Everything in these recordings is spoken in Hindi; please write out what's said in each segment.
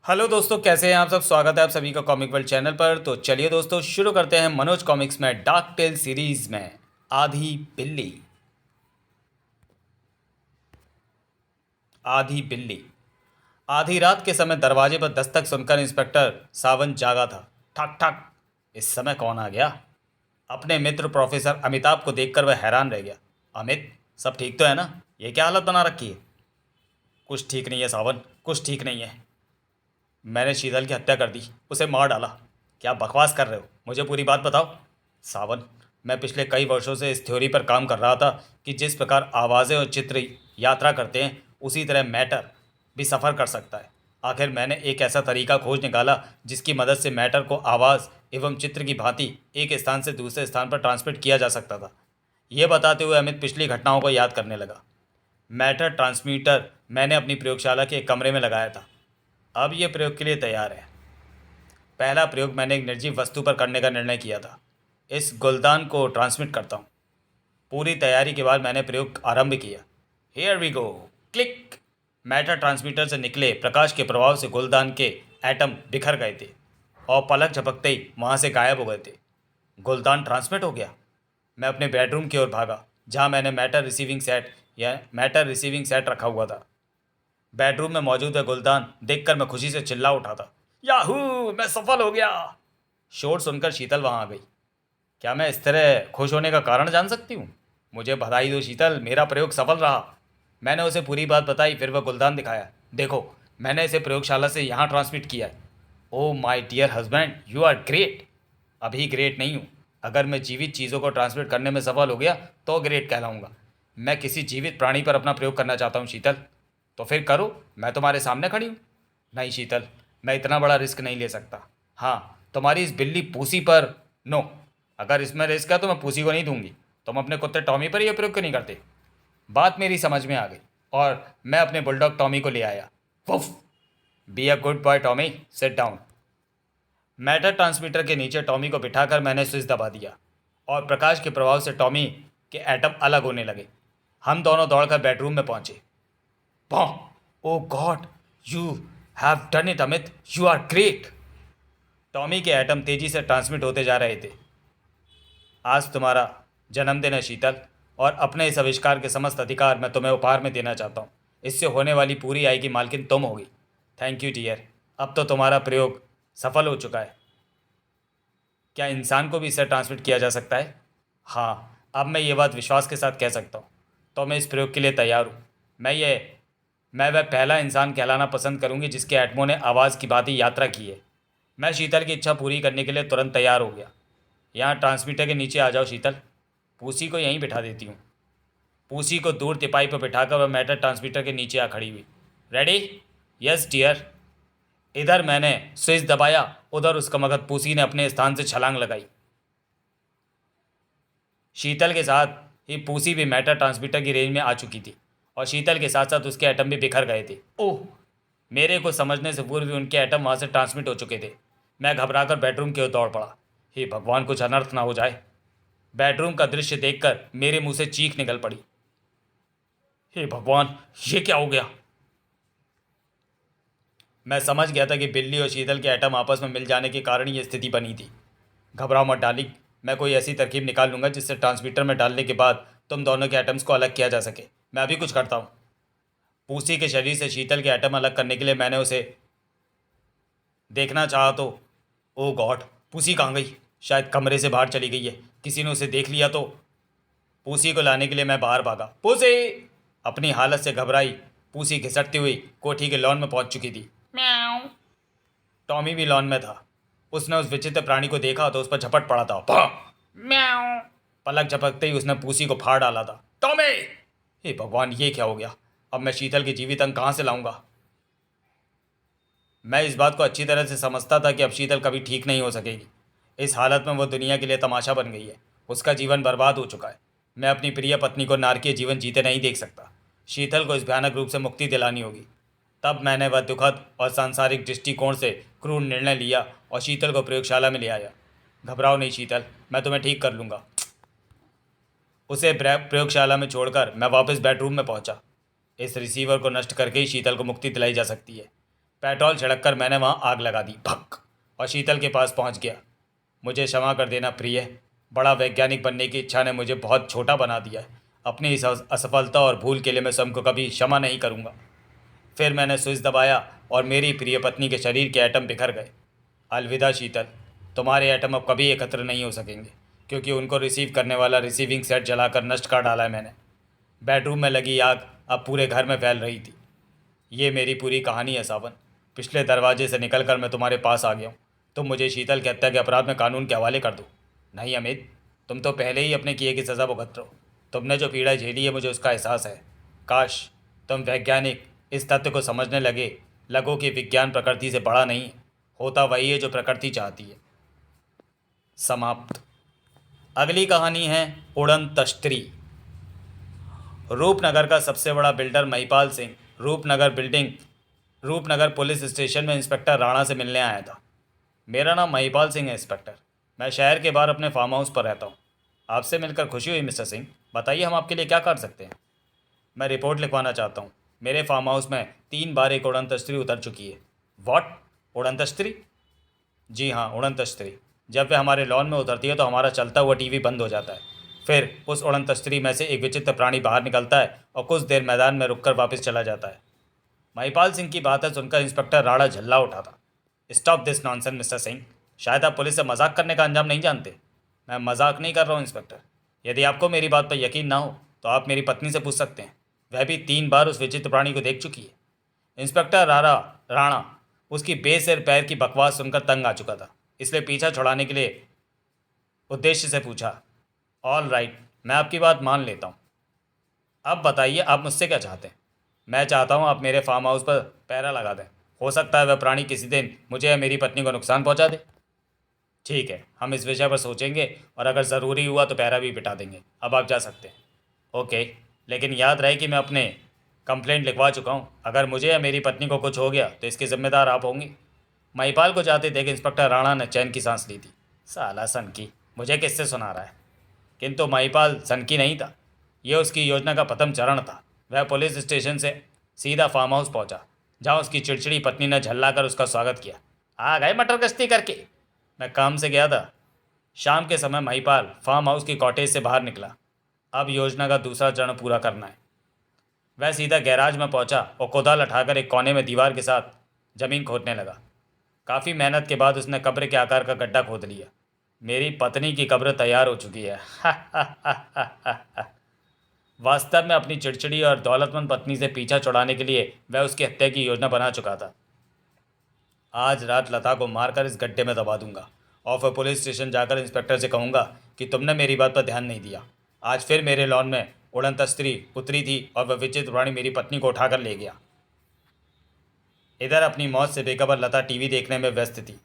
हेलो दोस्तों, कैसे हैं आप सब। स्वागत है आप सभी का कॉमिक वर्ल्ड चैनल पर। तो चलिए दोस्तों, शुरू करते हैं मनोज कॉमिक्स में डार्क टेल सीरीज में आधी बिल्ली। आधी बिल्ली। आधी रात के समय दरवाजे पर दस्तक सुनकर इंस्पेक्टर सावंत जागा था। ठक ठक। इस समय कौन आ गया। अपने मित्र प्रोफेसर अमिताभ को देखकर वह हैरान रह गया। अमित, सब ठीक तो है ना? ये क्या हालत बना रखी है? कुछ ठीक नहीं है सावन, कुछ ठीक नहीं है। मैंने शीतल की हत्या कर दी, उसे मार डाला। क्या बकवास कर रहे हो, मुझे पूरी बात बताओ। सावन, मैं पिछले कई वर्षों से इस थ्योरी पर काम कर रहा था कि जिस प्रकार आवाज़ें और चित्र यात्रा करते हैं, उसी तरह मैटर भी सफ़र कर सकता है। आखिर मैंने एक ऐसा तरीका खोज निकाला जिसकी मदद से मैटर को आवाज़ एवं चित्र की भांति एक स्थान से दूसरे स्थान पर ट्रांसमिट किया जा सकता था। यह बताते हुए अमित पिछली घटनाओं को याद करने लगा। मैटर ट्रांसमीटर मैंने अपनी प्रयोगशाला के एक कमरे में लगाया था। अब यह प्रयोग के लिए तैयार है। पहला प्रयोग मैंने एक निर्जीव वस्तु पर करने का निर्णय किया था। इस गुलदान को ट्रांसमिट करता हूँ। पूरी तैयारी के बाद मैंने प्रयोग आरंभ किया। Here we go. Click. Matter transmitter से निकले प्रकाश के प्रभाव से गुलदान के एटम बिखर गए थे और पलक झपकते ही वहाँ से गायब हो गए थे। गुलदान ट्रांसमिट हो गया। मैं अपने बेडरूम की ओर भागा, जहाँ मैंने मैटर रिसीविंग सेट रखा हुआ था। बेडरूम में मौजूद है गुलदान देखकर मैं खुशी से चिल्ला उठा था। याहू, मैं सफल हो गया। शोर सुनकर शीतल वहां आ गई। क्या मैं इस तरह खुश होने का कारण जान सकती हूँ? मुझे बधाई दो शीतल, मेरा प्रयोग सफल रहा। मैंने उसे पूरी बात बताई, फिर वह गुलदान दिखाया। देखो, मैंने इसे प्रयोगशाला से यहाँ ट्रांसमिट किया है। Oh my dear husband, you are great. अभी ग्रेट नहीं हूँ। अगर मैं जीवित चीज़ों को ट्रांसमिट करने में सफल हो गया तो ग्रेट कहलाऊंगा। मैं किसी जीवित प्राणी पर अपना प्रयोग करना चाहता हूँ शीतल। तो फिर करो, मैं तुम्हारे सामने खड़ी हूँ। नहीं शीतल, मैं इतना बड़ा रिस्क नहीं ले सकता। हाँ, तुम्हारी इस बिल्ली पूसी पर नो। अगर इसमें रिस्क है तो मैं पूसी को नहीं दूंगी। तुम अपने कुत्ते टॉमी पर यह प्रयोग क्यों नहीं करते? बात मेरी समझ में आ गई और मैं अपने बुलडॉग टॉमी को ले आया। Woof. Be a good boy Tommy, sit down. Matter transmitter के नीचे टॉमी को बिठाकर मैंने स्विच दबा दिया और प्रकाश के प्रभाव से टॉमी के एटम अलग होने लगे। हम दोनों दौड़कर बेडरूम में पहुंचे। वाह, oh God, you have done it Amit, you are great. Tommy के एटम तेजी से ट्रांसमिट होते जा रहे थे। आज तुम्हारा जन्मदिन है शीतल, और अपने इस आविष्कार के समस्त अधिकार मैं तुम्हें उपहार में देना चाहता हूँ। इससे होने वाली पूरी आय की मालकिन तुम होगी। Thank you dear. अब तो तुम्हारा प्रयोग सफल हो चुका है। क्या इंसान को भी इससे ट्रांसमिट किया जा सकता है? हाँ, अब मैं ये बात विश्वास के साथ कह सकता हूँ। तो मैं इस प्रयोग के लिए तैयार हूँ। मैं वह पहला इंसान कहलाना पसंद करूंगी जिसके एटमों ने आवाज़ की भांति यात्रा की है। मैं शीतल की इच्छा पूरी करने के लिए तुरंत तैयार हो गया। यहाँ ट्रांसमीटर के नीचे आ जाओ शीतल। पूसी को यहीं बिठा देती हूँ। पूसी को दूर तिपाई पर बिठाकर वह मैटर ट्रांसमीटर के नीचे आ खड़ी हुई। रेडी? Yes dear. इधर मैंने स्विच दबाया, उधर उसका मगध पूसी ने अपने स्थान से छलांग लगाई। शीतल के साथ ही पूसी भी मैटर ट्रांसमीटर की रेंज में आ चुकी थी और शीतल के साथ साथ उसके एटम भी बिखर गए थे। ओह! मेरे को समझने से पूर्व ही उनके एटम वहाँ से ट्रांसमिट हो चुके थे। मैं घबराकर बेडरूम की ओर दौड़ पड़ा। हे भगवान, कुछ अनर्थ ना हो जाए। बेडरूम का दृश्य देखकर मेरे मुंह से चीख निकल पड़ी। हे भगवान, ये क्या हो गया? मैं समझ गया था कि बिल्ली और शीतल के एटम आपस में मिल जाने के कारण ये स्थिति बनी थी। घबराओ मत डार्लिंग, मैं कोई ऐसी तरकीब निकाल लूंगा जिससे ट्रांसमीटर में डालने के बाद तुम दोनों के एटम्स को अलग किया जा सके। मैं अभी कुछ करता हूँ। पूसी के शरीर से शीतल के एटम अलग करने के लिए मैंने उसे देखना चाहा तो ओ गॉड, पूसी कहाँ गई? शायद कमरे से बाहर चली गई है। किसी ने उसे देख लिया तो। पूसी को लाने के लिए मैं बाहर भागा। पूसी! अपनी हालत से घबराई पूसी घिसटती हुई कोठी के लॉन में पहुंच चुकी थी। म्याऊं। टॉमी भी लॉन में था। उसने उस विचित्र प्राणी को देखा तो उस पर झपट पड़ा था। म्याऊं। पलक झपकते ही उसने पूसी को फाड़ डाला था। टॉमी! हे भगवान, ये क्या हो गया? अब मैं शीतल की जीवित अंग कहाँ से लाऊंगा? मैं इस बात को अच्छी तरह से समझता था कि अब शीतल कभी ठीक नहीं हो सकेगी। इस हालत में वो दुनिया के लिए तमाशा बन गई है। उसका जीवन बर्बाद हो चुका है। मैं अपनी प्रिय पत्नी को नारकीय जीवन जीते नहीं देख सकता। शीतल को इस भयानक रूप से मुक्ति दिलानी होगी। तब मैंने वह दुखद और सांसारिक दृष्टिकोण से क्रूर निर्णय लिया और शीतल को प्रयोगशाला में ले आया। घबराओ नहीं शीतल, मैं तुम्हें ठीक कर लूँगा। उसे प्रयोगशाला में छोड़कर मैं वापस बेडरूम में पहुंचा। इस रिसीवर को नष्ट करके ही शीतल को मुक्ति दिलाई जा सकती है। पेट्रोल छिड़क कर मैंने वहाँ आग लगा दी, भक, और शीतल के पास पहुँच गया। मुझे क्षमा कर देना प्रिय, बड़ा वैज्ञानिक बनने की इच्छा ने मुझे बहुत छोटा बना दिया है। अपनी इस असफलता और भूल के लिए मैं स्वयं को कभी क्षमा नहीं करूँगा। फिर मैंने स्विच दबाया और मेरी प्रिय पत्नी के शरीर के एटम बिखर गए। अलविदा शीतल, तुम्हारे एटम अब कभी एकत्र नहीं हो सकेंगे, क्योंकि उनको रिसीव करने वाला रिसीविंग सेट जलाकर नष्ट कर डाला है मैंने। बेडरूम में लगी आग अब पूरे घर में फैल रही थी। ये मेरी पूरी कहानी है सावन। पिछले दरवाजे से निकलकर मैं तुम्हारे पास आ गया हूँ। तुम मुझे शीतल की हत्या के अपराध में कानून के हवाले कर दो। नहीं अमित, तुम तो पहले ही अपने किए की सज़ा भुगत रहे हो। तुमने जो पीड़ा झेली है मुझे उसका एहसास है। काश तुम वैज्ञानिक इस तथ्य को समझने लगो कि विज्ञान प्रकृति से बड़ा नहीं है, होता वही है जो प्रकृति चाहती है। समाप्त। अगली कहानी है उड़न तश्तरी। रूपनगर का सबसे बड़ा builder Mahipal Singh Roopnagar police station में इंस्पेक्टर राणा से मिलने आया था। मेरा नाम महिपाल सिंह है इंस्पेक्टर। मैं शहर के बाहर अपने फार्म हाउस पर रहता हूँ। आपसे मिलकर खुशी हुई मिस्टर सिंह। बताइए हम आपके लिए क्या कर सकते हैं। मैं रिपोर्ट लिखवाना चाहता हूँ। मेरे फार्म हाउस में 3 बार एक उड़न तश्तरी उतर चुकी है। वॉट? उड़न तश्तरी? जी हाँ, उड़न तश्तरी। जब वह हमारे लॉन में उतरती है तो हमारा चलता हुआ टीवी बंद हो जाता है। फिर उस उड़न तश्तरी में से एक विचित्र प्राणी बाहर निकलता है और कुछ देर मैदान में रुककर वापस चला जाता है। महिपाल सिंह की बातें सुनकर इंस्पेक्टर राणा झल्ला उठा था। Stop this nonsense mister Singh. शायद आप पुलिस से मजाक करने का अंजाम नहीं जानते। मैं मजाक नहीं कर रहा हूँ इंस्पेक्टर। यदि आपको मेरी बात पर यकीन ना हो तो आप मेरी पत्नी से पूछ सकते हैं। वह भी 3 बार उस विचित्र प्राणी को देख चुकी है। इंस्पेक्टर राणा उसकी बेसिर पैर की बकवास सुनकर तंग आ चुका था, इसलिए पीछा छुड़ाने के लिए उद्देश्य से पूछा। ऑल राइट, मैं आपकी बात मान लेता हूँ। अब बताइए आप मुझसे क्या चाहते हैं। मैं चाहता हूँ आप मेरे फार्म हाउस पर पहरा लगा दें। हो सकता है वह प्राणी किसी दिन मुझे या मेरी पत्नी को नुकसान पहुँचा दे। ठीक है, हम इस विषय पर सोचेंगे और अगर ज़रूरी हुआ तो पहरा भी बिठा देंगे। अब आप जा सकते हैं। ओके, लेकिन याद रहे कि मैं अपने कंप्लेंट लिखवा चुका हूँ। अगर मुझे या मेरी पत्नी को कुछ हो गया तो इसके जिम्मेदार आप होंगे। महिपाल को जाते देख इंस्पेक्टर राणा ने चैन की सांस ली थी। साला सनकी, मुझे किससे सुना रहा है। किंतु महिपाल सनकी नहीं था। यह उसकी योजना का प्रथम चरण था। वह पुलिस स्टेशन से सीधा फार्म हाउस पहुंचा, जहां उसकी चिड़चिड़ी पत्नी ने झल्लाकर उसका स्वागत किया। आ गए मटर गश्ती करके। मैं काम से गया था। शाम के समय महिपाल फार्म हाउस की कॉटेज से बाहर निकला। अब योजना का दूसरा चरण पूरा करना है। वह सीधा गैराज में पहुंचा और कोदाल उठाकर एक कोने में दीवार के साथ जमीन खोदने लगा। काफ़ी मेहनत के बाद उसने कब्र के आकार का गड्ढा खोद लिया। मेरी पत्नी की कब्र तैयार हो चुकी है। वास्तव में अपनी चिड़चिड़ी और दौलतमंद पत्नी से पीछा छुड़ाने के लिए वह उसकी हत्या की योजना बना चुका था। आज रात लता को मारकर इस गड्ढे में दबा दूंगा और फिर पुलिस स्टेशन जाकर इंस्पेक्टर से कहूँगा कि तुमने मेरी बात पर ध्यान नहीं दिया। आज फिर मेरे लॉन में उड़न तश्तरी उतरी थी और वह विचित्र प्राणी मेरी पत्नी को उठाकर ले गया। इधर अपनी मौत से बेखबर लता टीवी देखने में व्यस्त थी।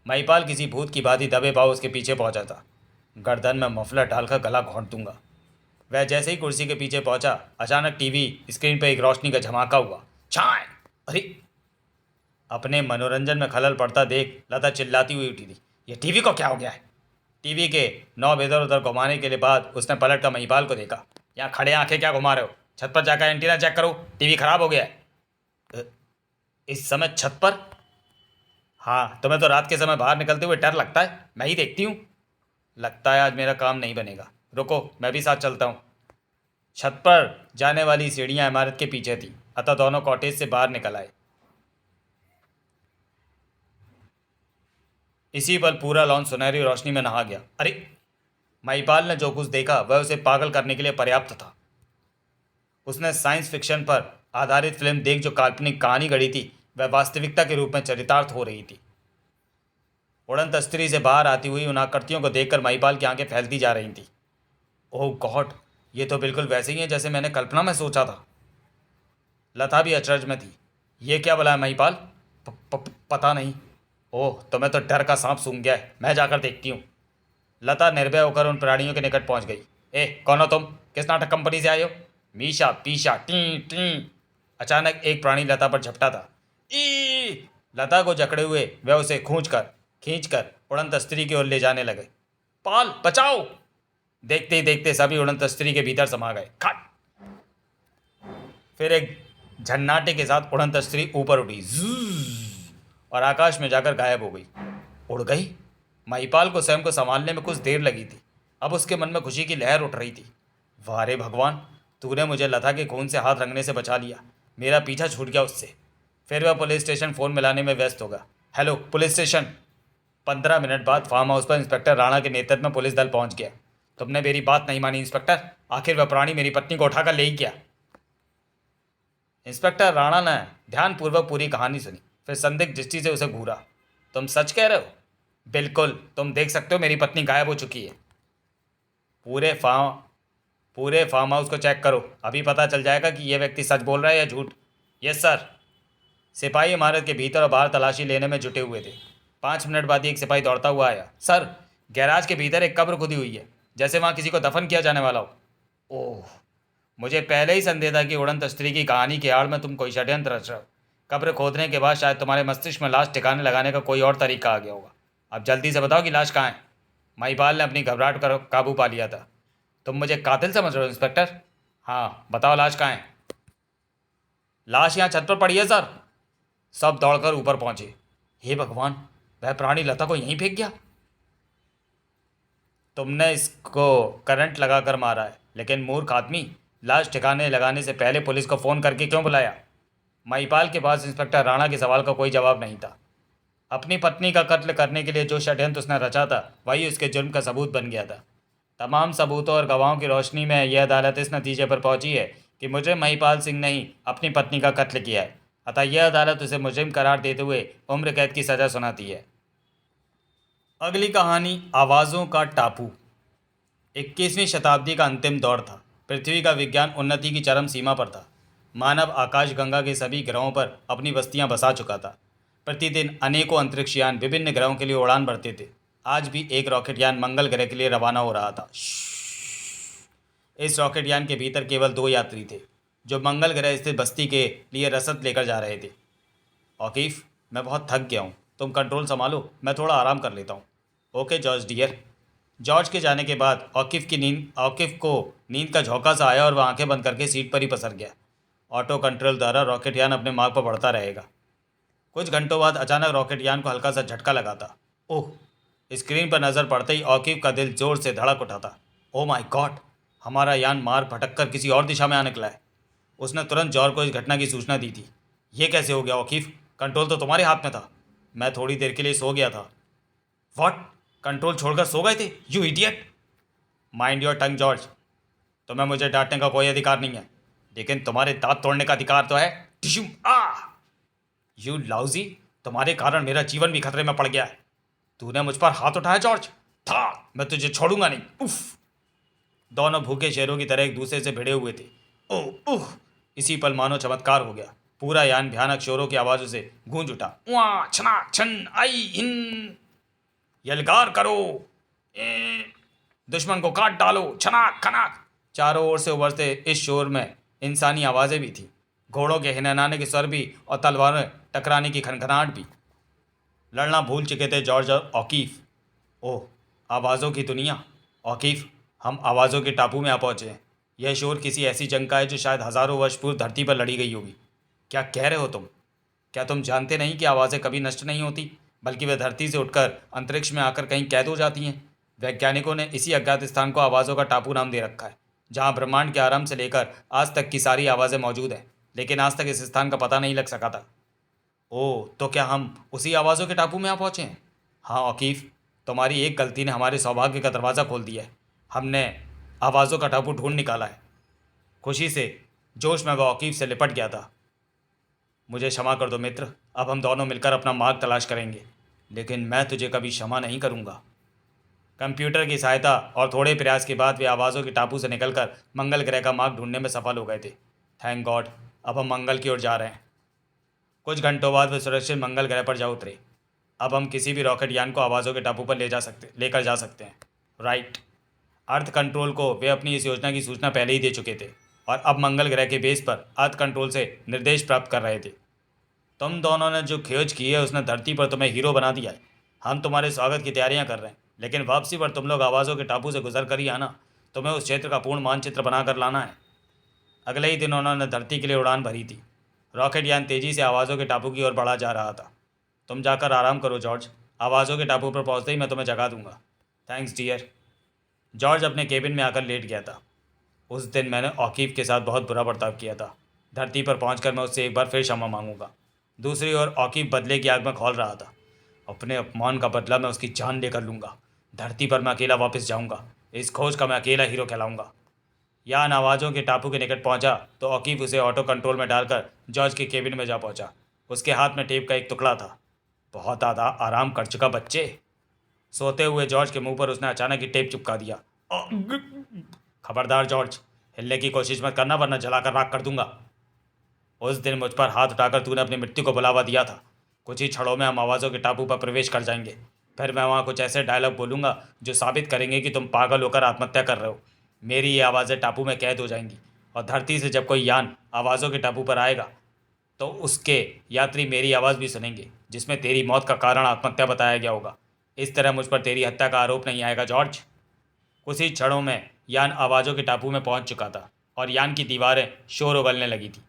महिपाल किसी भूत की भांति दबे पाव उसके पीछे पहुंचा था। गर्दन में मफलर डालकर गला घोंट दूंगा। वह जैसे ही कुर्सी के पीछे पहुंचा, अचानक टीवी स्क्रीन पर एक रोशनी का झमाका हुआ। छाए! अरे! अपने मनोरंजन में खलल पड़ता देख लता चिल्लाती हुई उठी थी। यह टीवी को क्या हो गया है? टीवी के नॉब इधर उधर घुमाने के लिए बाद उसने पलट कर महिपाल को देखा। यहाँ खड़े आंखें क्या घुमा रहे हो? छत पर जाकर एंटीना चेक करो, टीवी खराब हो गया है। इस समय छत पर? हाँ, तुम्हें तो रात के समय बाहर निकलते हुए डर लगता है। मैं ही देखती हूँ। लगता है आज मेरा काम नहीं बनेगा। रुको, मैं भी साथ चलता हूँ। छत पर जाने वाली सीढ़ियाँ इमारत के पीछे थी, अतः दोनों कॉटेज से बाहर निकल आए। इसी पल पूरा लॉन सुनहरी रोशनी में नहा गया। अरे! महिपाल ने जो कुछ देखा वह उसे पागल करने के लिए पर्याप्त था। उसने साइंस फिक्शन पर आधारित फिल्म देख जो काल्पनिक कहानी गढ़ी थी वह वास्तविकता के रूप में चरितार्थ हो रही थी। उड़न तश्तरी से बाहर आती हुई उन आकृतियों को देखकर महिपाल की आंखें फैलती जा रही थीं। ओह गॉड, ये तो बिल्कुल वैसे ही है जैसे मैंने कल्पना में सोचा था। लता भी अचरज में थी। ये क्या बोला है महिपाल? पता नहीं। ओह, तुम्हें तो डर का सांप सूंघ गया है। मैं जाकर देखती हूँ। लता निर्भय होकर उन प्राणियों के निकट पहुंच गई। ए, कौन हो तुम? किस नाटक कंपनी से आए हो? मीशा पीशा टी टी। अचानक एक प्राणी लता पर झपटा था। ई! लता को जकड़े हुए वह उसे खींचकर उड़न तश्तरी की ओर ले जाने लगे। पाल, बचाओ! देखते ही देखते सभी उड़न तश्तरी के भीतर समा गए। खट! फिर एक झन्नाटे के साथ उड़न तश्तरी ऊपर उठी। ज़ूज़! और आकाश में जाकर गायब हो गई। उड़ गई? महिपाल को स्वयं को संभालने में कुछ देर लगी थी। अब उसके मन में खुशी की लहर उठ रही थी। वाह रे भगवान, तूने मुझे लता के खून से हाथ रंगने से बचा लिया। मेरा पीछा छूट गया उससे। फिर वह पुलिस स्टेशन फ़ोन मिलाने में व्यस्त होगा। Hello police station. 15 मिनट बाद फार्म हाउस पर इंस्पेक्टर राणा के नेतृत्व में पुलिस दल पहुंच गया। तुमने मेरी बात नहीं मानी इंस्पेक्टर। आखिर वह प्राणी मेरी पत्नी को उठाकर ले ही गया। इंस्पेक्टर राणा ने ध्यानपूर्वक पूरी कहानी सुनी, फिर संदिग्ध दृष्टि से उसे घूरा। तुम सच कह रहे हो? बिल्कुल, तुम देख सकते हो मेरी पत्नी गायब हो चुकी है। पूरे फार्म पूरे फार्म हाउस को चेक करो, अभी पता चल जाएगा कि यह व्यक्ति सच बोल रहा है या झूठ। Yes sir. सिपाही इमारत के भीतर और बाहर तलाशी लेने में जुटे हुए थे। 5 मिनट बाद एक सिपाही दौड़ता हुआ आया। सर, गैराज के भीतर एक कब्र खुदी हुई है, जैसे वहाँ किसी को दफन किया जाने वाला हो। ओह, मुझे पहले ही संदेह था कि उड़न तस्त्री की कहानी के आड़ में तुम कोई षड्यंत्र रच रहे हो। कब्र खोदने के बाद शायद तुम्हारे मस्तिष्क में लाश ठिकाने लगाने का कोई और तरीका आ गया होगा। अब जल्दी से बताओ कि लाश कहाँ है। महिपाल ने अपनी घबराहट कर काबू पा लिया था। तुम मुझे कातिल समझ रहे हो इंस्पेक्टर? हाँ, बताओ लाश कहाँ है। लाश यहाँ छत पर पड़ी है सर। सब दौड़कर ऊपर पहुंचे। हे भगवान, वह प्राणी लता को यहीं फेंक गया। तुमने इसको करंट लगाकर मारा है, लेकिन मूर्ख आदमी, लाश ठिकाने लगाने से पहले पुलिस को फ़ोन करके क्यों बुलाया? महिपाल के पास इंस्पेक्टर राणा के सवाल का कोई जवाब नहीं था। अपनी पत्नी का कत्ल करने के लिए जो षड्यंत्र उसने रचा था, वही उसके जुर्म का सबूत बन गया था। तमाम सबूतों और गवाहों की रोशनी में यह अदालत इस नतीजे पर पहुंची है कि मुजरिम महिपाल सिंह ने ही अपनी पत्नी का कत्ल किया है। अतः यह अदालत उसे मुजरिम करार देते हुए उम्र कैद की सज़ा सुनाती है। अगली कहानी, आवाज़ों का टापू। 21वीं शताब्दी का अंतिम दौर था। पृथ्वी का विज्ञान उन्नति की चरम सीमा पर था। मानव आकाशगंगा के सभी ग्रहों पर अपनी बस्तियां बसा चुका था। प्रतिदिन अनेकों अंतरिक्षयान विभिन्न ग्रहों के लिए उड़ान भरते थे। आज भी एक रॉकेट यान मंगल ग्रह के लिए रवाना हो रहा था। इस रॉकेट यान के भीतर केवल 2 यात्री थे, जो मंगल ग्रह स्थित बस्ती के लिए रसद लेकर जा रहे थे। औकीफ, मैं बहुत थक गया हूँ, तुम कंट्रोल संभालो, मैं थोड़ा आराम कर लेता हूँ। Okay George dear. जॉर्ज के जाने के बाद औकीफ को नींद का झोंका सा आया और वह आंखें बंद करके सीट पर ही पसर गया। ऑटो कंट्रोल द्वारा रॉकेट यान अपने मार्ग पर बढ़ता रहेगा। कुछ घंटों बाद अचानक रॉकेट यान को हल्का सा झटका लगा था। ओह! स्क्रीन पर नज़र पड़ते ही औकीफ का दिल जोर से धड़क उठा था। Oh my God! हमारा यान मार्ग भटककर किसी और दिशा में आ निकला है। उसने तुरंत जॉर्ज को इस घटना की सूचना दी थी। ये कैसे हो गया औकीफ? कंट्रोल तो तुम्हारे हाथ में था। मैं थोड़ी देर के लिए सो गया था। व्हाट? कंट्रोल छोड़कर सो गए थे? You idiot! Mind your tongue George. तुम्हें मुझे डांटने का कोई अधिकार नहीं है, लेकिन तुम्हारे दांत तोड़ने का अधिकार तो है। Tissue uh! यू लाउजी, तुम्हारे कारण मेरा जीवन भी खतरे में पड़ गया है। तूने मुझ पर हाथ उठाया जॉर्ज। था, मैं तुझे छोड़ूंगा नहीं। उफ! दोनों भूखे शेरों की तरह एक दूसरे से भिड़े हुए थे। ओह उह! इसी पल मानो चमत्कार हो गया। पूरा यान भयानक शोरों की आवाज़ों से गूंज उठा। वाह छना छन आई हिन! यलगार करो! दुश्मन को काट डालो! छनाक खनाक! चारों ओर से उभरते इस शोर में इंसानी आवाज़ें भी थीं, घोड़ों के हिनहनाने के स्वर भी और तलवारें टकराने की खनखनाहट भी। लड़ना भूल चुके थे जॉर्ज और औकीफ। ओह, आवाज़ों की दुनिया! औकीफ, हम आवाज़ों के टापू में आ पहुँचे हैं। यह शोर किसी ऐसी जंग का है जो शायद हज़ारों वर्ष पूर्व धरती पर लड़ी गई होगी। क्या कह रहे हो तुम? क्या तुम जानते नहीं कि आवाज़ें कभी नष्ट नहीं होती, बल्कि वे धरती से उठकर अंतरिक्ष में आकर कहीं कैद हो जाती हैं? वैज्ञानिकों ने इसी अज्ञात स्थान को आवाज़ों का टापू नाम दे रखा है, जहाँ ब्रह्मांड के आरंभ से लेकर आज तक की सारी आवाज़ें मौजूद हैं, लेकिन आज तक इस स्थान का पता नहीं लग सका था। ओह, तो क्या हम उसी आवाज़ों के टापू में आ पहुँचे हैं? हाँ औकीफ, तुम्हारी एक गलती ने हमारे सौभाग्य का दरवाज़ा खोल दिया है। हमने आवाज़ों का टापू ढूंढ निकाला है। खुशी से जोश में वह औकीफ से लिपट गया था। मुझे क्षमा कर दो मित्र, अब हम दोनों मिलकर अपना मार्ग तलाश करेंगे। लेकिन मैं तुझे कभी क्षमा नहीं करूँगा। कंप्यूटर की सहायता और थोड़े प्रयास के बाद वे आवाज़ों के टापू से निकलकर मंगल ग्रह का मार्ग ढूंढने में सफल हो गए थे। थैंक गॉड, अब हम मंगल की ओर जा रहे हैं। कुछ घंटों बाद वे सुरक्षित मंगल ग्रह पर जा उतरे। अब हम किसी भी रॉकेट यान को आवाज़ों के टापू पर लेकर जा सकते हैं। राइट। अर्थ कंट्रोल को वे अपनी इस योजना की सूचना पहले ही दे चुके थे और अब मंगल ग्रह के बेस पर अर्थ कंट्रोल से निर्देश प्राप्त कर रहे थे। तुम दोनों ने जो खोज की है उसने धरती पर तुम्हें हीरो बना दिया है। हम तुम्हारे स्वागत की तैयारियां कर रहे हैं, लेकिन वापसी पर तुम लोग आवाज़ों के टापू से गुजर कर ही आना। तुम्हें उस क्षेत्र का पूर्ण मानचित्र बनाकर लाना है। अगले ही दिन उन्होंने धरती के लिए उड़ान भरी थी। रॉकेट यान तेज़ी से आवाज़ों के टापू की ओर बढ़ा जा रहा था। तुम जाकर आराम करो जॉर्ज, आवाज़ों के टापू पर पहुँचते ही मैं तुम्हें जगा दूंगा। Thanks dear. जॉर्ज अपने केबिन में आकर लेट गया था। उस दिन मैंने औकीफ के साथ बहुत बुरा बर्ताव किया था। धरती पर पहुंचकर मैं उससे एक बार फिर क्षमा मांगूंगा। दूसरी ओर औकीफ बदले की आग में खौल रहा था। अपने अपमान का बदला मैं उसकी जान लेकर लूंगा। धरती पर मैं अकेला वापस जाऊंगा। इस खोज का मैं अकेला हीरो कहलाऊंगा। यान आवाज़ों के टापू के निकट पहुंचा तो औकीफ उसे ऑटो कंट्रोल में डालकर जॉर्ज के केबिन में जा पहुंचा। उसके हाथ में टेप का एक टुकड़ा था। बहुत आधा आराम कर चुका बच्चे। सोते हुए जॉर्ज के मुंह पर उसने अचानक ही टेप चिपका दिया। खबरदार जॉर्ज, हिलने की कोशिश मत करना वरना जलाकर राख कर दूंगा। उस दिन मुझ पर हाथ उठाकर तूने अपनी मृत्यु को बुलावा दिया था। कुछ ही क्षणों में हम आवाज़ों के टापू पर प्रवेश कर जाएंगे। फिर मैं वहाँ कुछ ऐसे डायलॉग बोलूँगा जो साबित करेंगे कि तुम पागल होकर आत्महत्या कर रहे हो। मेरी ये आवाज़ें टापू में कैद हो जाएंगी और धरती से जब कोई यान आवाज़ों के टापू पर आएगा तो उसके यात्री मेरी आवाज़ भी सुनेंगे जिसमें तेरी मौत का कारण आत्महत्या बताया गया होगा। इस तरह मुझ पर तेरी हत्या का आरोप नहीं आएगा जॉर्ज। कुछ ही क्षणों में यान आवाज़ों के टापू में पहुंच चुका था और यान की दीवारें शोर उगलने लगी थी।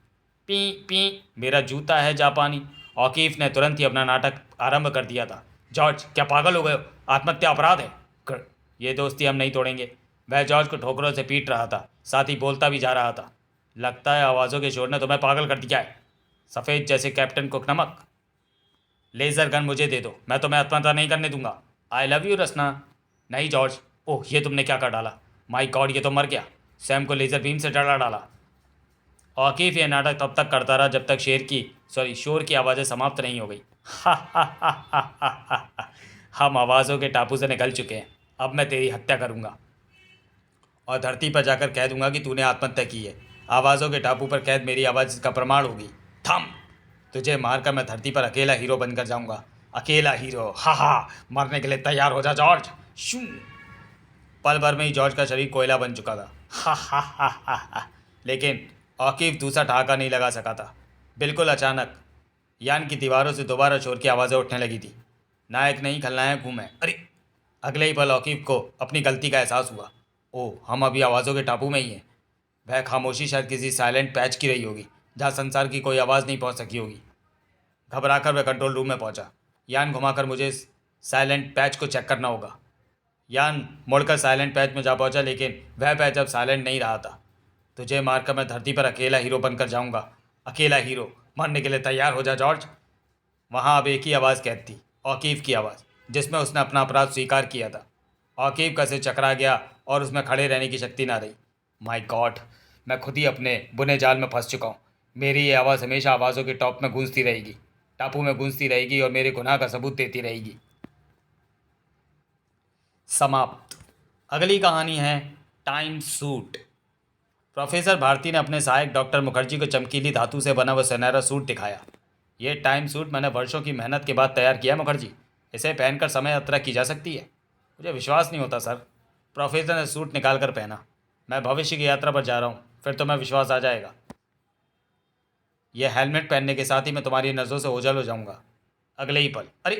पी पी, मेरा जूता है जापानी। औकीफ ने तुरंत ही अपना नाटक आरंभ कर दिया था। जॉर्ज, क्या पागल हो गए हो? आत्महत्या अपराध है। ये दोस्ती हम नहीं तोड़ेंगे। वह जॉर्ज को ठोकरों से पीट रहा था, साथ ही बोलता भी जा रहा था। लगता है आवाज़ों के शोर ने तुम्हें पागल कर दिया है, सफ़ेद जैसे कैप्टन कुक नमक। लेज़र गन मुझे दे दो, मैं तुम्हें आत्महत्या नहीं करने दूंगा। आई लव यू रसना। नहीं जॉर्ज। ओह, ये तुमने क्या कर डाला? माय गॉड, ये तो मर गया। सैम को लेज़र बीम से डरा डाला। औकीफ ये नाटक तब तक करता रहा जब तक शोर की आवाज़ें समाप्त नहीं हो गई। हम आवाज़ों के टापू से निकल चुके हैं। अब मैं तेरी हत्या करूंगा और धरती पर जाकर कह दूंगा कि तूने आत्महत्या की है। आवाज़ों के टापू पर कैद मेरी आवाज़ इसका प्रमाण होगी। थम, तुझे मारकर मैं धरती पर अकेला हीरो बनकर जाऊंगा। अकेला हीरो, हा हा। मरने के लिए तैयार हो जा जॉर्ज। शू। पल भर में ही जॉर्ज का शरीर कोयला बन चुका था। हा हा हा हा हा। लेकिन औकीफ दूसरा ठहाका नहीं लगा सका था। बिल्कुल अचानक यान की दीवारों से दोबारा शोर की आवाज़ें उठने लगी थी। नायक नहीं खलनायक हूँ मैं। अरे! अगले ही पल औकीफ को अपनी गलती का एहसास हुआ। ओह, हम अभी आवाज़ों के टापू में ही हैं। वह खामोशी शायद किसी साइलेंट पैच की रही होगी जहाँ संसार की कोई आवाज़ नहीं पहुँच सकी होगी। घबराकर वह कंट्रोल रूम में पहुंचा। यान घुमाकर मुझे इस साइलेंट पैच को चेक करना होगा। यान मुड़कर साइलेंट पैच में जा पहुंचा, लेकिन वह पैच अब साइलेंट नहीं रहा था। तुझे मारकर मैं धरती पर अकेला हीरो बनकर जाऊंगा। अकेला हीरो, मरने के लिए तैयार हो जा जॉर्ज। वहाँ अब एक ही आवाज़ कैद थी, औकीफ की आवाज़, जिसमें उसने अपना अपराध स्वीकार किया था। औकीफ का सिर चकरा गया और उसमें खड़े रहने की शक्ति ना रही। माय गॉड, मैं खुद ही अपने बुने जाल में फंस चुका हूँ। मेरी ये आवाज़ हमेशा आवाज़ों के टॉप में गूंजती रहेगी, टापू में गूंजती रहेगी और मेरे गुनाह का सबूत देती रहेगी। समाप्त। अगली कहानी है टाइम सूट। प्रोफेसर भारती ने अपने सहायक डॉक्टर मुखर्जी को चमकीली धातु से बना वह सुनहरा सूट दिखाया। यह टाइम सूट मैंने वर्षों की मेहनत के बाद तैयार किया मुखर्जी। इसे पहनकर समय यात्रा की जा सकती है। मुझे विश्वास नहीं होता सर। प्रोफेसर ने सूट निकाल कर पहना। मैं भविष्य की यात्रा पर जा रहा हूँ, फिर तुम्हें विश्वास आ जाएगा। यह हेलमेट पहनने के साथ ही मैं तुम्हारी नज़रों से ओझल हो जाऊंगा। अगले ही पल, अरे!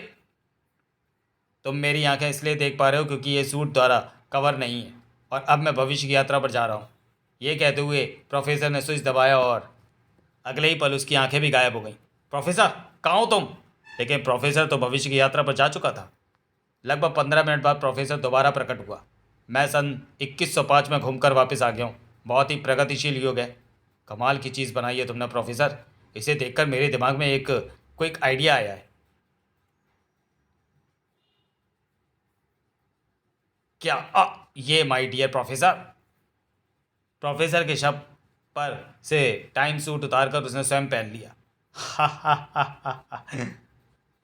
तुम मेरी आंखें इसलिए देख पा रहे हो क्योंकि ये सूट द्वारा कवर नहीं है और अब मैं भविष्य की यात्रा पर जा रहा हूँ। ये कहते हुए प्रोफेसर ने स्विच दबाया और अगले ही पल उसकी आंखें भी गायब हो गईं। प्रोफेसर, कहाँ हो तुम? लेकिन प्रोफेसर तो भविष्य की यात्रा पर जा चुका था। लगभग 15 मिनट बाद प्रोफेसर दोबारा प्रकट हुआ। मैं सन 2105 में घूमकर वापस आ गया हूँ। बहुत ही प्रगतिशील युग है। कमाल की चीज़ बनाई है तुमने प्रोफेसर। इसे देखकर मेरे दिमाग में एक क्विक आइडिया आया है। क्या ये माय डियर प्रोफेसर। प्रोफेसर के शब्द पर से टाइम सूट उतारकर उसने स्वयं पहन लिया।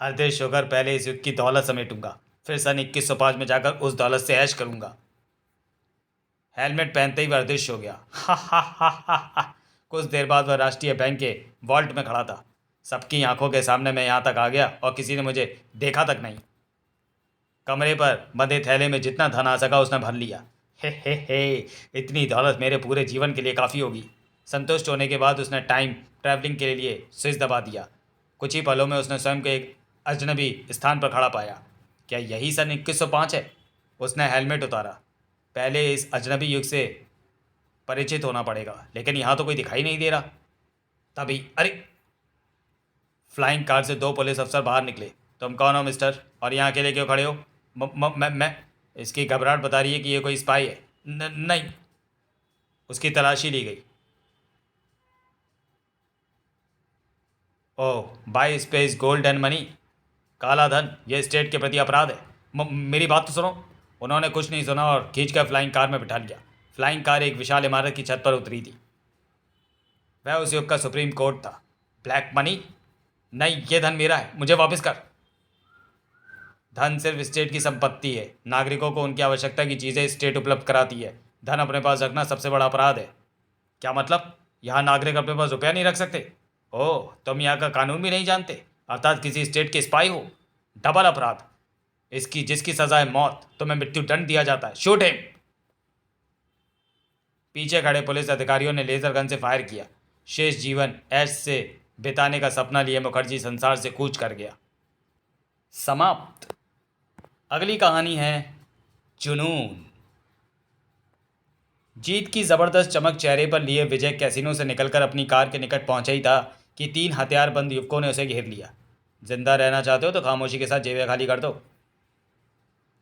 अदृश्य होकर पहले इस युग की दौलत समेटूंगा, फिर सन 2105 में जाकर उस दौलत से ऐश करूंगा। हेलमेट पहनते ही वह अदृश्य हो गया। कुछ देर बाद वह राष्ट्रीय बैंक के वॉल्ट में खड़ा था। सबकी आंखों के सामने मैं यहाँ तक आ गया और किसी ने मुझे देखा तक नहीं। कमरे पर बंधे थैले में जितना धन आ सका उसने भर लिया। हे, इतनी दौलत मेरे पूरे जीवन के लिए काफ़ी होगी। संतुष्ट होने के बाद उसने टाइम ट्रैवलिंग के लिए स्विच दबा दिया। कुछ ही पलों में उसने स्वयं को एक अजनबी स्थान पर खड़ा पाया। क्या यही सन 2105 है? उसने हेलमेट उतारा। पहले इस अजनबी युग से परिचित होना पड़ेगा, लेकिन यहाँ तो कोई दिखाई नहीं दे रहा। तभी अरे! फ्लाइंग कार से 2 पुलिस अफसर बाहर निकले। तुम कौन हो मिस्टर, और यहाँ अकेले क्यों खड़े हो? मैं इसकी घबराहट बता रही है कि ये कोई स्पाई है। नहीं। उसकी तलाशी ली गई। ओह, बाई स्पेस गोल्ड एंड मनी, काला धन, यह स्टेट के प्रति अपराध है। मेरी बात तो सुनो। उन्होंने कुछ नहीं सुना और खींचकर फ्लाइंग कार में बिठा लिया। फ्लाइंग कार एक विशाल इमारत की छत पर उतरी थी। वह उस युग का सुप्रीम कोर्ट था। Black money? नहीं, ये धन मेरा है, मुझे वापस कर। धन सिर्फ स्टेट की संपत्ति है। नागरिकों को उनकी आवश्यकता की चीज़ें स्टेट उपलब्ध कराती है। धन अपने पास रखना सबसे बड़ा अपराध है। क्या मतलब? यहाँ नागरिक अपने पास रुपया नहीं रख सकते? ओह, तुम यहाँ का कानून भी नहीं जानते, अर्थात किसी स्टेट के स्पाई हो। डबल अपराध। इसकी जिसकी सजा है मौत, तुम्हें मृत्यु दंड दिया जाता है। Shoot him. पीछे खड़े पुलिस अधिकारियों ने लेजर गन से फायर किया। शेष जीवन ऐश से बिताने का सपना लिए मुखर्जी संसार से कूच कर गया। समाप्त। अगली कहानी है जुनून। जीत की जबरदस्त चमक चेहरे पर लिए विजय कैसीनो से निकलकर अपनी कार के निकट पहुंचा ही था कि 3 हथियारबंद युवकों ने उसे घेर लिया। जिंदा रहना चाहते हो तो खामोशी के साथ जेबें खाली कर दो।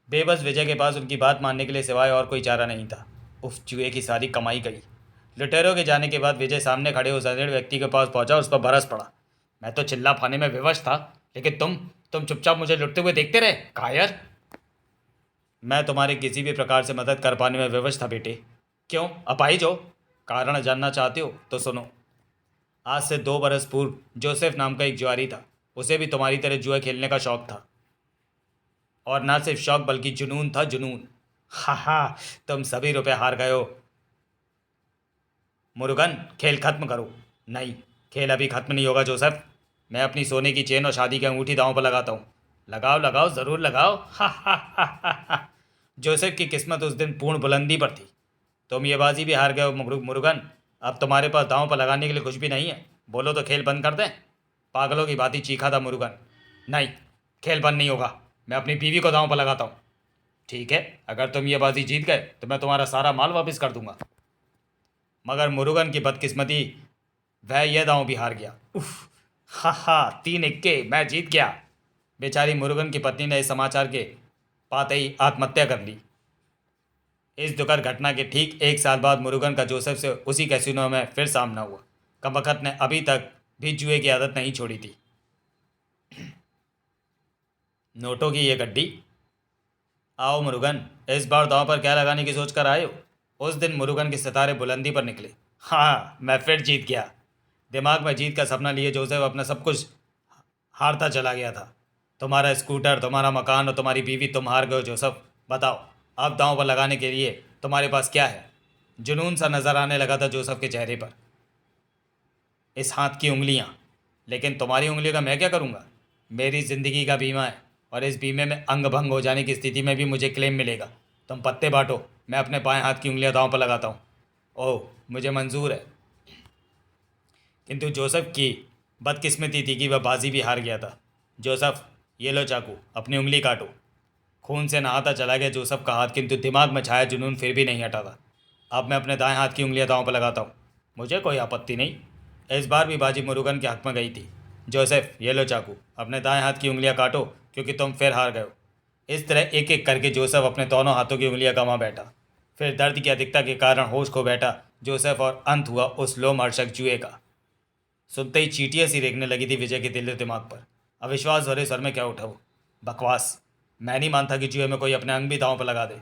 बेबस विजय के पास उनकी बात मानने के लिए सिवाय और कोई चारा नहीं था। उफ, जुए की सारी कमाई गई। लुटेरों के जाने के बाद विजय सामने खड़े उस अधेड़ व्यक्ति के पास पहुंचा और उस पर बरस पड़ा। मैं तो चिल्ला पाने में विवश था, लेकिन तुम चुपचाप मुझे लुटते हुए देखते रहे, कायर। मैं तुम्हारी किसी भी प्रकार से मदद कर पाने में विवश था बेटे। क्यों, अपाहिज हो? कारण जानना चाहते हो तो सुनो। आज से 2 बरस पूर्व जोसेफ नाम का एक जुआरी था। उसे भी तुम्हारी तरह जुआ खेलने का शौक था, और ना सिर्फ शौक बल्कि जुनून था, जुनून। हा हा, तुम सभी रुपए हार गए हो। मुरुगन, खेल खत्म करो। नहीं, खेल अभी खत्म नहीं होगा जोसेफ। मैं अपनी सोने की चेन और शादी की अंगूठी दांव पर लगाता हूँ। लगाओ लगाओ, ज़रूर लगाओ। हा हा हा हा। जोसेफ की किस्मत उस दिन पूर्ण बुलंदी पर थी। तुम ये बाजी भी हार गए हो मुरुगन। अब तुम्हारे पास दांव पर लगाने के लिए कुछ भी नहीं है। बोलो तो खेल बंद कर दें। पागलों की बात ही चीखा था मुरुगन। नहीं, खेल बंद नहीं होगा। मैं अपनी बीवी को दांव पर लगाता हूँ। ठीक है, अगर तुम ये बाजी जीत गए तो मैं तुम्हारा सारा माल वापस कर दूंगा। मगर मुरुगन की बदकिस्मती, वह यह दांव भी हार गया। उफ, हा हा, 3 इक्के, मैं जीत गया। बेचारी मुरुगन की पत्नी ने इस समाचार के पाते ही आत्महत्या कर ली। इस दुखद घटना के ठीक 1 साल बाद मुरुगन का जोसेफ से उसी कैसीनो में फिर सामना हुआ। कमबख्त ने अभी तक भी जुए की आदत नहीं छोड़ी थी। नोटों की ये गड्डी। आओ मुरुगन, इस बार दांव पर क्या लगाने की सोच कर आए हो? उस दिन मुरुगन के सितारे बुलंदी पर निकले। हाँ, मैं फिर जीत गया। दिमाग में जीत का सपना लिए जोसेफ अपना सब कुछ हारता चला गया था। तुम्हारा स्कूटर, तुम्हारा मकान और तुम्हारी बीवी, तुम हार गए हो जोसेफ। बताओ, अब दांव पर लगाने के लिए तुम्हारे पास क्या है? जुनून सा नजर आने लगा था जोसेफ के चेहरे पर। इस हाथ की उंगलियां। लेकिन तुम्हारी उंगलियों का मैं क्या करूंगा? मेरी ज़िंदगी का बीमा है, और इस बीमे में अंग भंग हो जाने की स्थिति में भी मुझे क्लेम मिलेगा। तुम पत्ते बांटो, मैं अपने बाएं हाथ की उंगलियां दांव पर लगाता हूँ। ओह, मुझे मंजूर है। किंतु जोसेफ की बदकिस्मती थी कि वह बाजी भी हार गया था। जोसेफ, ये लो चाकू, अपनी उंगली काटो। खून से नहाता चला गया जोसेफ का हाथ, किंतु दिमाग में छाया जुनून फिर भी नहीं हटा था। अब मैं अपने दाएं हाथ की उंगलियां दांव पर लगाता हूँ। मुझे कोई आपत्ति नहीं। इस बार भी बाजी मुरुगन के हक में गई थी। जोसेफ, ये लो चाकू, अपने दाएं हाथ की उंगलियां काटो, क्योंकि तुम फिर हार गए हो। इस तरह एक एक करके जोसेफ अपने दोनों हाथों की उंगलियां गंवा बैठा। फिर दर्द की अधिकता के कारण होश खो बैठा जोसेफ, और अंत हुआ उस लोमहर्षक जुए का। सुनते ही चींटियां सी रेंगने लगी थी विजय के दिल और दिमाग पर। अविश्वास भरे स्वर में क्या उठा वो। बकवास। मैं नहीं मानता कि जुए में कोई अपने अंग भी दांव पर लगा दे।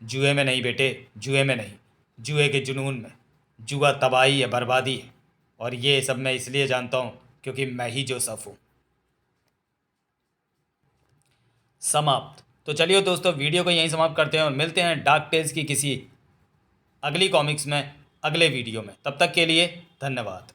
जुए में नहीं बेटे, जुए में नहीं, जुए के जुनून में। जुआ तबाही है, बर्बादी है, और ये सब मैं इसलिए जानता हूँ क्योंकि मैं ही जोसेफ हूँ। समाप्त। तो चलिए दोस्तों, वीडियो को यहीं समाप्त करते हैं और मिलते हैं डार्क टेल्स की किसी अगली कॉमिक्स में, अगले वीडियो में। तब तक के लिए धन्यवाद।